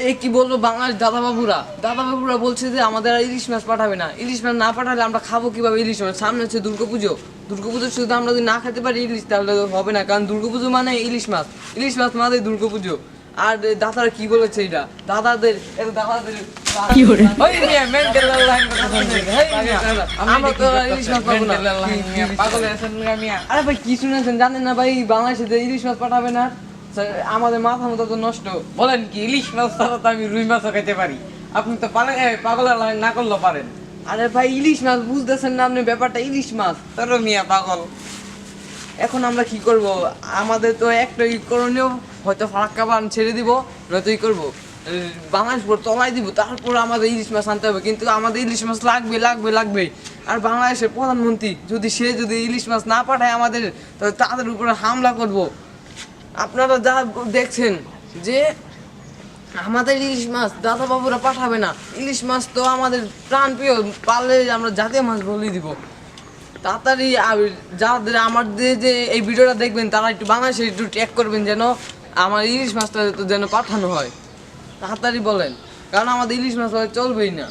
এই কি বলবো বাংলাদেশ দাদা বাবুরা বলছে যে আমাদের আর ইলিশ মাছ পাঠাবে না, ইলিশ মাছ না পাঠালে আমরা খাবো কিভাবে ইলিশ মাছ? সামনে হচ্ছে দুর্গাপুজো, দুর্গাপুজো শুধু আমরা যদি না খেতে পারি ইলিশ তাহলে তো হবে না, কারণ দুর্গাপুজো মানে ইলিশ মাছ মানে দুর্গাপুজো। আর দাদারা কি বলেছে এটা দাদাদের কি করে? ওই মিয়া মেন্টাল লাইন কথা শুনছেন আমরা তো আর ইলিশ মাছ পাবো না। পাগল আছেন মিয়া আরে ভাই কি শুনেছেন জানেন না ভাই, বাংলাদেশে যে ইলিশ মাছ পাঠাবে না, আমাদের মাথা মতো তো নষ্ট। বলেন কি ইলিশ মাছ ছাড়া তো আমি রুই মাছও খেতে পারি, আপনি তো পারেন পাগলের লাইন না করলেও পারেন। আরে ভাই ইলিশ মাছ বুঝতেছেন না আপনি ব্যাপারটা, ইলিশ মাছ। তোর মিয়া পাগল। এখন আমরা কি করব? আমাদের তো একটাই করণীয়, হয়তো ফারাক্কা বান ছেড়ে দিব, নয়তো ই করবো বাংলাদেশ পুরো তলায় দিব, তারপর আমাদের ইলিশ মাছ আনতে হবে। কিন্তু আমাদের ইলিশ মাছ লাগবে। আর বাংলাদেশের প্রধানমন্ত্রী যদি ইলিশ মাছ না পাঠায় আমাদের, তাহলে তাদের উপরে হামলা করব। আপনারা যা দেখছেন যে আমাদের ইলিশ মাছ দাদা বাবুরা পাঠাবে না, ইলিশ মাছ তো আমাদের প্রাণ প্রিয়, পারলে আমরা জাতীয় মাছ বলেই দিব। তাড়াতাড়ি যাদের আমাদের যে এই ভিডিওটা দেখবেন তারা একটু বাংলাদেশে একটু ট্যাগ করবেন, যেন আমার ইলিশ মাছটা যেন পাঠানো হয়। তাড়াতাড়ি বলেন, কারণ আমাদের ইলিশ মাছ চলবেই না।